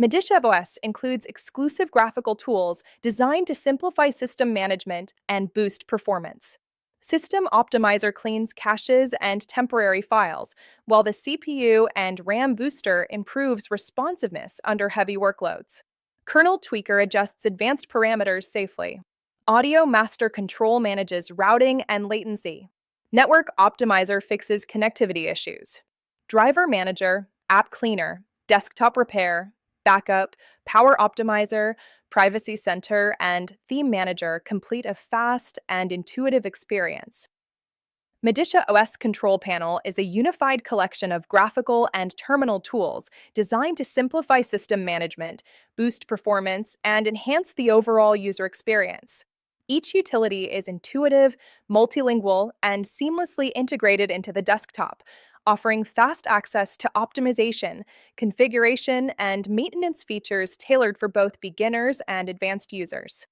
MODICIA O.S includes exclusive graphical tools designed to simplify system management and boost performance. System Optimizer cleans caches and temporary files, while the CPU and RAM booster improves responsiveness under heavy workloads. Kernel Tweaker adjusts advanced parameters safely. Audio Master Control manages routing and latency. Network Optimizer fixes connectivity issues. Driver Manager, App Cleaner, Desktop Repair, Backup, Power Optimizer, Privacy Center, and Theme Manager complete a fast and intuitive experience. MODICIA O.S Control Panel is a unified collection of graphical and terminal tools designed to simplify system management, boost performance, and enhance the overall user experience. Each utility is intuitive, multilingual, and seamlessly integrated into the desktop, offering fast access to optimization, configuration, and maintenance features tailored for both beginners and advanced users.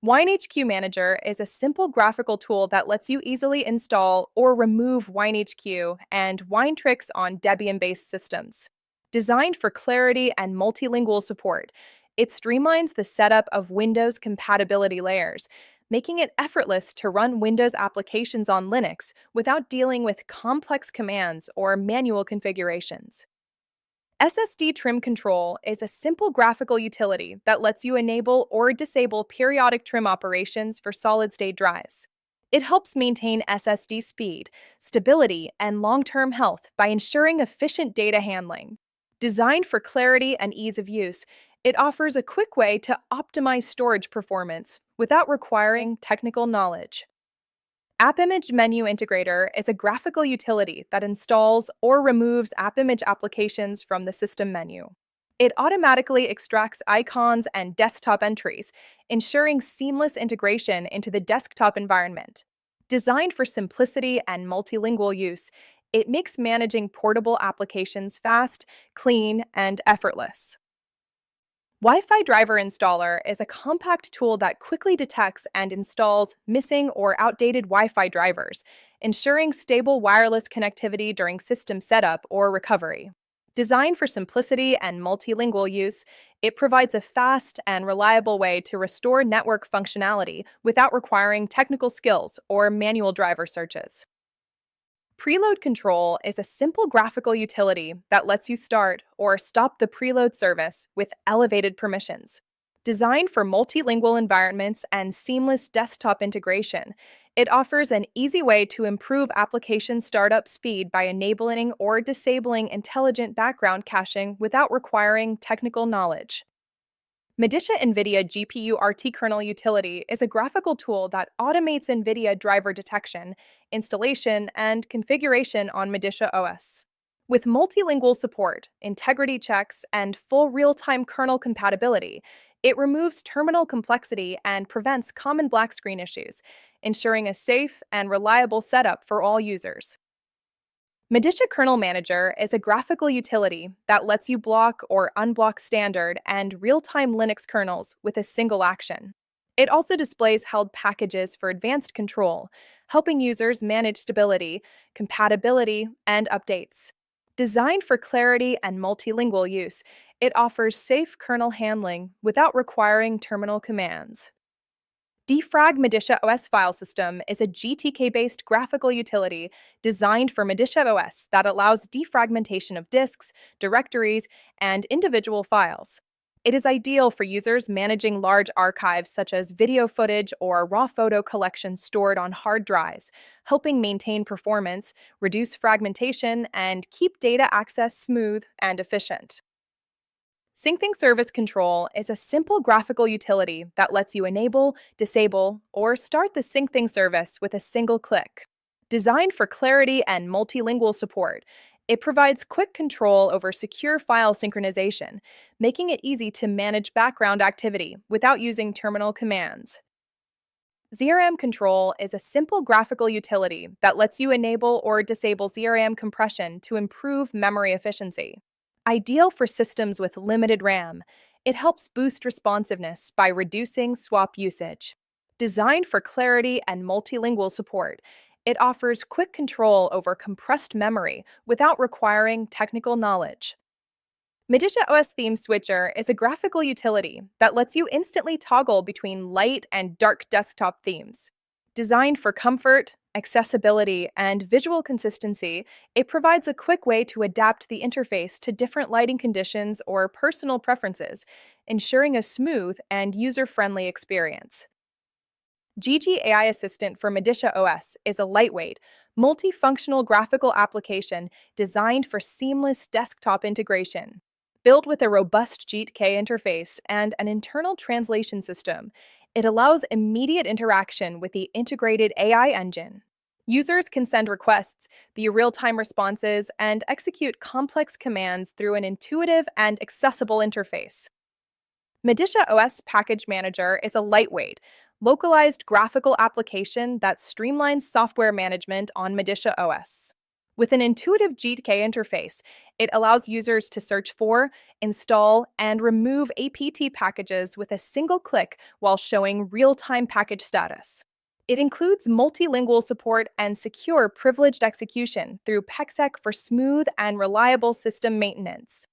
WineHQ Manager is a simple graphical tool that lets you easily install or remove WineHQ and WineTricks on Debian-based systems. Designed for clarity and multilingual support, it streamlines the setup of Windows compatibility layers, making it effortless to run Windows applications on Linux without dealing with complex commands or manual configurations. SSD Trim Control is a simple graphical utility that lets you enable or disable periodic trim operations for solid-state drives. It helps maintain SSD speed, stability, and long-term health by ensuring efficient data handling. Designed for clarity and ease of use, it offers a quick way to optimize storage performance without requiring technical knowledge. App Image Menu Integrator is a graphical utility that installs or removes app image applications from the system menu. It automatically extracts icons and desktop entries, ensuring seamless integration into the desktop environment. Designed for simplicity and multilingual use, it makes managing portable applications fast, clean, and effortless. Wi-Fi Driver Installer is a compact tool that quickly detects and installs missing or outdated Wi-Fi drivers, ensuring stable wireless connectivity during system setup or recovery. Designed for simplicity and multilingual use, it provides a fast and reliable way to restore network functionality without requiring technical skills or manual driver searches. Preload Control is a simple graphical utility that lets you start or stop the preload service with elevated permissions. Designed for multilingual environments and seamless desktop integration, it offers an easy way to improve application startup speed by enabling or disabling intelligent background caching without requiring technical knowledge. MODICIA NVIDIA GPU RT Kernel Utility is a graphical tool that automates NVIDIA driver detection, installation, and configuration on MODICIA OS. With multilingual support, integrity checks, and full real-time kernel compatibility, it removes terminal complexity and prevents common black screen issues, ensuring a safe and reliable setup for all users. MODICIA Kernel Manager is a graphical utility that lets you block or unblock standard and real-time Linux kernels with a single action. It also displays held packages for advanced control, helping users manage stability, compatibility, and updates. Designed for clarity and multilingual use, it offers safe kernel handling without requiring terminal commands. Defrag MODICIA OS file system is a GTK-based graphical utility designed for MODICIA OS that allows defragmentation of disks, directories, and individual files. It is ideal for users managing large archives such as video footage or raw photo collections stored on hard drives, helping maintain performance, reduce fragmentation, and keep data access smooth and efficient. Syncing Service Control is a simple graphical utility that lets you enable, disable, or start the Syncing service with a single click. Designed for clarity and multilingual support, it provides quick control over secure file synchronization, making it easy to manage background activity without using terminal commands. ZRAM Control is a simple graphical utility that lets you enable or disable ZRAM compression to improve memory efficiency. Ideal for systems with limited RAM, it helps boost responsiveness by reducing swap usage. Designed for clarity and multilingual support, it offers quick control over compressed memory without requiring technical knowledge. MODICIA OS Theme Switcher is a graphical utility that lets you instantly toggle between light and dark desktop themes. Designed for comfort, accessibility, and visual consistency, it provides a quick way to adapt the interface to different lighting conditions or personal preferences, ensuring a smooth and user-friendly experience. GG AI Assistant for MODICIA OS is a lightweight, multifunctional graphical application designed for seamless desktop integration. Built with a robust GTK interface and an internal translation system, it allows immediate interaction with the integrated AI engine. Users can send requests, view real time responses, and execute complex commands through an intuitive and accessible interface. MODICIA OS Package Manager is a lightweight, localized graphical application that streamlines software management on MODICIA OS. With an intuitive GTK interface, it allows users to search for, install, and remove APT packages with a single click while showing real-time package status. It includes multilingual support and secure privileged execution through PEXEC for smooth and reliable system maintenance.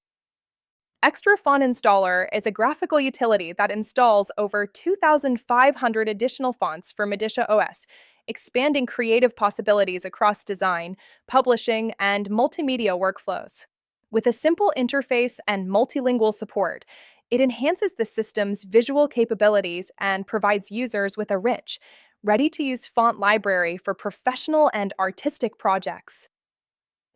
Extra Font Installer is a graphical utility that installs over 2,500 additional fonts for MODICIA OS, expanding creative possibilities across design, publishing, and multimedia workflows. With a simple interface and multilingual support, it enhances the system's visual capabilities and provides users with a rich, ready-to-use font library for professional and artistic projects.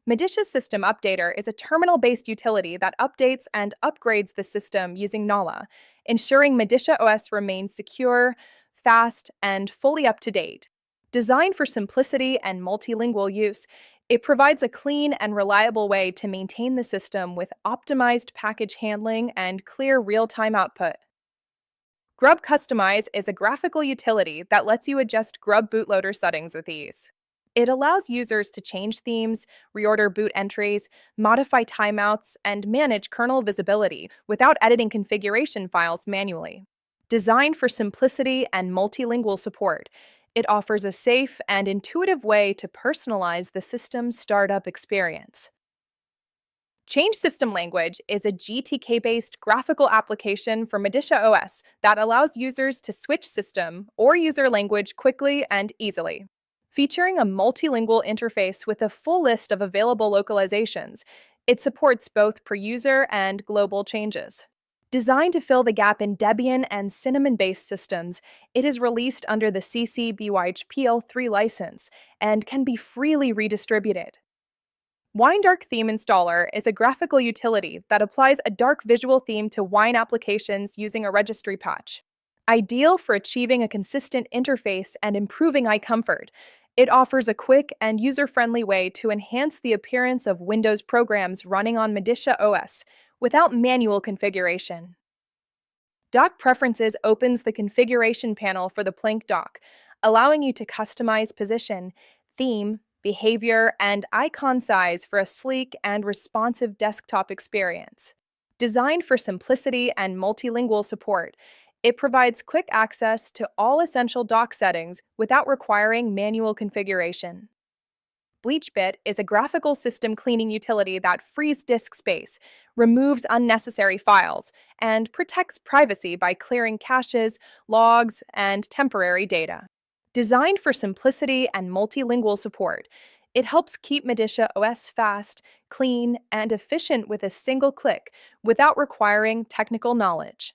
MODICIA System Updater is a terminal-based utility that updates and upgrades the system using Nala, ensuring MODICIA OS remains secure, fast, and fully up-to-date. Designed for simplicity and multilingual use, it provides a clean and reliable way to maintain the system with optimized package handling and clear real-time output. Grub Customize is a graphical utility that lets you adjust Grub bootloader settings with ease. It allows users to change themes, reorder boot entries, modify timeouts, and manage kernel visibility without editing configuration files manually. Designed for simplicity and multilingual support, it offers a safe and intuitive way to personalize the system's startup experience. Change System Language is a GTK-based graphical application for MODICIA OS that allows users to switch system or user language quickly and easily. Featuring a multilingual interface with a full list of available localizations, it supports both per-user and global changes. Designed to fill the gap in Debian and Cinnamon-based systems, it is released under the CC BY PL3 license and can be freely redistributed. WineDark Theme Installer is a graphical utility that applies a dark visual theme to wine applications using a registry patch. Ideal for achieving a consistent interface and improving eye comfort, it offers a quick and user-friendly way to enhance the appearance of Windows programs running on MODICIA OS without manual configuration. Dock Preferences opens the configuration panel for the Plank dock, allowing you to customize position, theme, behavior, and icon size for a sleek and responsive desktop experience. Designed for simplicity and multilingual support, it provides quick access to all essential dock settings without requiring manual configuration. BleachBit is a graphical system cleaning utility that frees disk space, removes unnecessary files, and protects privacy by clearing caches, logs, and temporary data. Designed for simplicity and multilingual support, it helps keep MODICIA OS fast, clean, and efficient with a single click without requiring technical knowledge.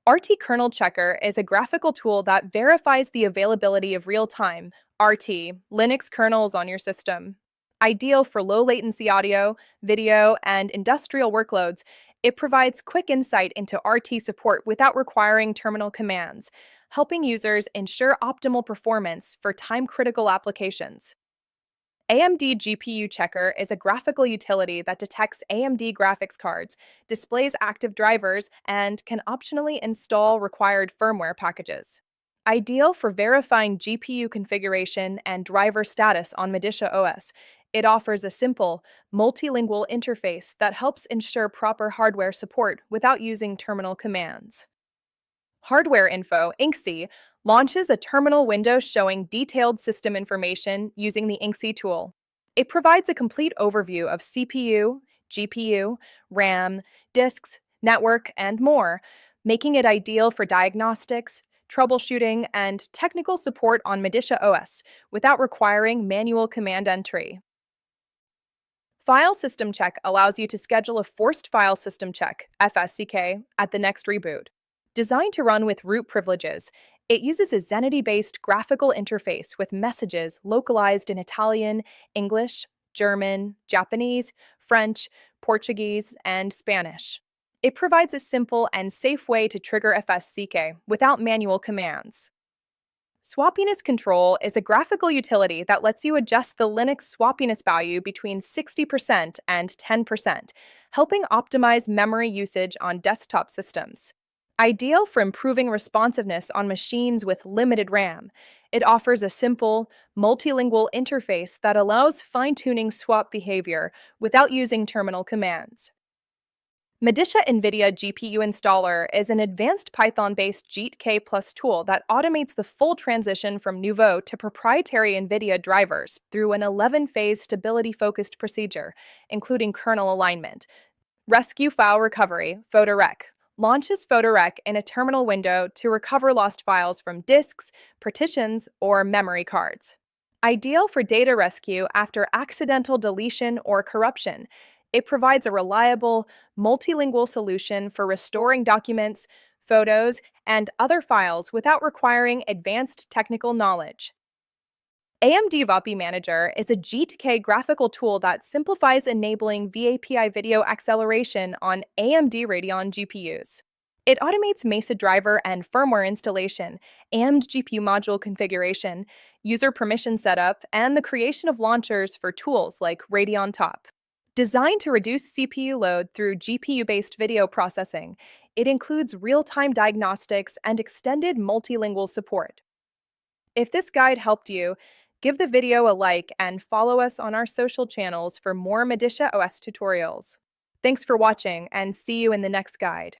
RT Kernel Checker is a graphical tool that verifies the availability of real-time RT Linux kernels on your system. Ideal for low-latency audio, video, and industrial workloads, it provides quick insight into RT support without requiring terminal commands, helping users ensure optimal performance for time-critical applications. AMD GPU Checker is a graphical utility that detects AMD graphics cards, displays active drivers, and can optionally install required firmware packages. Ideal for verifying GPU configuration and driver status on MODICIA OS, it offers a simple, multilingual interface that helps ensure proper hardware support without using terminal commands. Hardware Info, INCSI, launches a terminal window showing detailed system information using the INCSI tool. It provides a complete overview of CPU, GPU, RAM, disks, network, and more, making it ideal for diagnostics, troubleshooting, and technical support on MODICIA OS without requiring manual command entry. File System Check allows you to schedule a Forced File System Check, FSCK, at the next reboot. Designed to run with root privileges, it uses a Zenity-based graphical interface with messages localized in Italian, English, German, Japanese, French, Portuguese, and Spanish. It provides a simple and safe way to trigger FSCK without manual commands. Swappiness Control is a graphical utility that lets you adjust the Linux swappiness value between 60% and 10%, helping optimize memory usage on desktop systems. Ideal for improving responsiveness on machines with limited RAM, it offers a simple, multilingual interface that allows fine-tuning swap behavior without using terminal commands. MODICIA NVIDIA GPU Installer is an advanced Python-based JIT-K Plus tool that automates the full transition from Nouveau to proprietary NVIDIA drivers through an 11-phase stability-focused procedure, including kernel alignment. Rescue File Recovery, PhotoRec, launches PhotoRec in a terminal window to recover lost files from disks, partitions, or memory cards. Ideal for data rescue after accidental deletion or corruption, it provides a reliable, multilingual solution for restoring documents, photos, and other files without requiring advanced technical knowledge. AMD VAPI Manager is a G2K graphical tool that simplifies enabling VAPI video acceleration on AMD Radeon GPUs. It automates Mesa driver and firmware installation, AMD GPU module configuration, user permission setup, and the creation of launchers for tools like Radeon Top. Designed to reduce CPU load through GPU-based video processing, it includes real-time diagnostics and extended multilingual support. If this guide helped you, give the video a like and follow us on our social channels for more MODICIA OS tutorials. Thanks for watching and see you in the next guide.